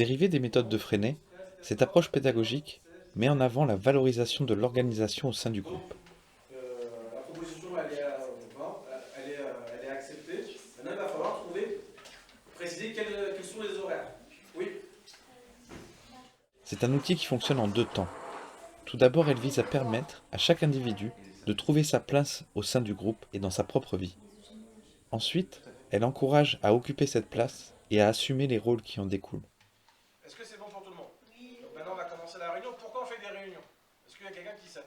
Dérivée des méthodes de Freinet, cette approche pédagogique met en avant la valorisation de l'organisation au sein du groupe. La proposition elle est acceptée. Maintenant, il va falloir préciser quels sont les horaires. Oui. C'est un outil qui fonctionne en deux temps. Tout d'abord, elle vise à permettre à chaque individu de trouver sa place au sein du groupe et dans sa propre vie. Ensuite, elle encourage à occuper cette place et à assumer les rôles qui en découlent. Est-ce que c'est bon pour tout le monde? Oui. Donc maintenant, on va commencer la réunion. Pourquoi on fait des réunions? Est-ce qu'il y a quelqu'un qui sait?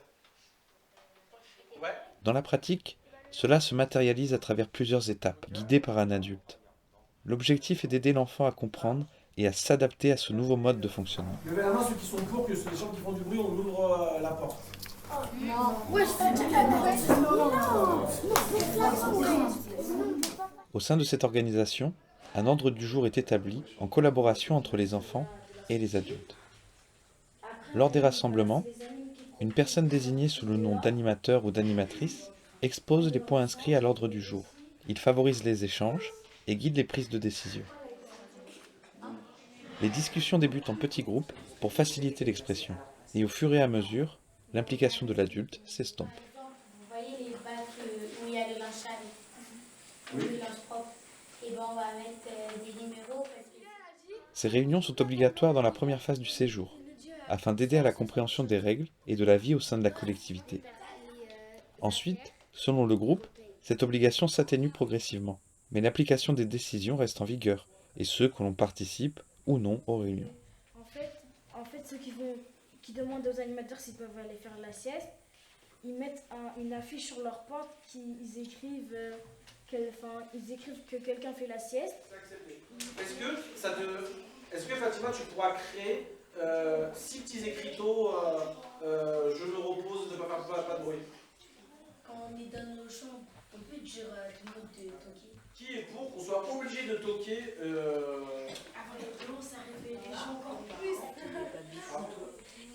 Ouais. Dans la pratique, cela se matérialise à travers plusieurs étapes, guidées par un adulte. L'objectif est d'aider l'enfant à comprendre et à s'adapter à ce nouveau mode de fonctionnement. Levez la main ceux qui sont pour que les gens qui font du bruit, on ouvre la porte. Au sein de cette organisation, un ordre du jour est établi en collaboration entre les enfants et les adultes. Lors des rassemblements, une personne désignée sous le nom d'animateur ou d'animatrice expose les points inscrits à l'ordre du jour. Il favorise les échanges et guide les prises de décision. Les discussions débutent en petits groupes pour faciliter l'expression. Et au fur et à mesure, l'implication de l'adulte s'estompe. Vous voyez les bacs où il y a le linge sale, ou le linge propre, et ben on va mettre des numéros parce que... Ces réunions sont obligatoires dans la première phase du séjour, afin d'aider à la compréhension des règles et de la vie au sein de la collectivité. Ensuite, selon le groupe, cette obligation s'atténue progressivement, mais l'application des décisions reste en vigueur, et ce que l'on participe ou non aux réunions. En fait ceux qui demandent aux animateurs s'ils peuvent aller faire la sieste, ils mettent une affiche sur leur porte ils écrivent que quelqu'un fait la sieste. Est-ce que Fatima, tu pourras créer 6 petits écriteaux je me repose, ne pas faire pas de bruit? Quand on est dans nos chambres, on peut dire à tout le monde de toquer. Qui est pour qu'on soit obligé de toquer Avant les prénoms, ça réveille les gens encore plus.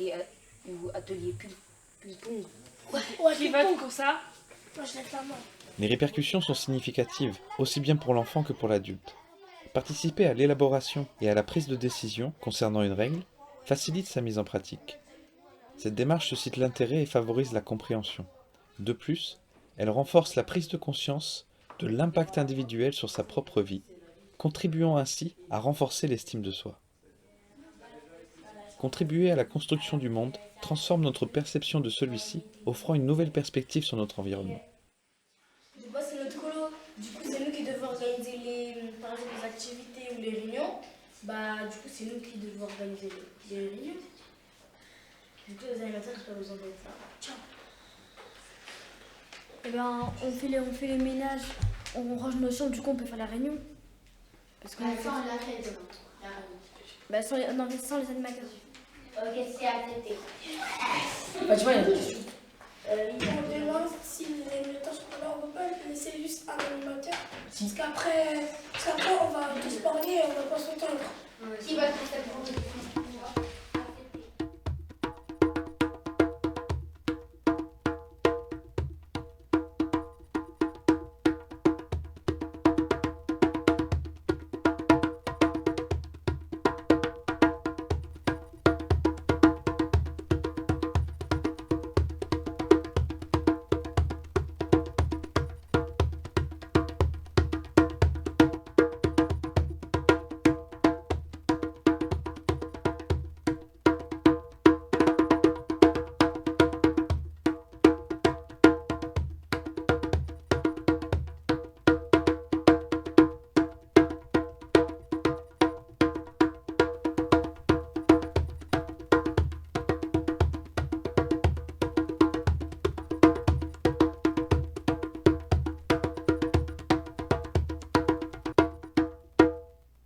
Et ou atelier ping-pong. Qui vote pour ça? Moi je lève la main. Les répercussions sont significatives, aussi bien pour l'enfant que pour l'adulte. Participer à l'élaboration et à la prise de décision concernant une règle facilite sa mise en pratique. Cette démarche suscite l'intérêt et favorise la compréhension. De plus, elle renforce la prise de conscience de l'impact individuel sur sa propre vie, contribuant ainsi à renforcer l'estime de soi. Contribuer à la construction du monde transforme notre perception de celui-ci, offrant une nouvelle perspective sur notre environnement. Du coup, c'est notre colo. Du coup, c'est nous qui devons organiser par exemple, les activités ou les réunions. Du coup, c'est nous qui devons organiser les réunions. Du coup, les animateurs n'ont pas besoin d'être là. Tiens. Eh ben, on fait les ménages, on range nos chambres, du coup, on peut faire la réunion. Parce qu'on Sans la réunion. sans les animateurs. Ok, c'est accepté. Tu vois, il y a une question. On demande si les animateurs sont pas là, on ne peut pas laisser juste un animateur. Parce qu'après on va tous parler et on va pas s'entendre. Qui va faire cette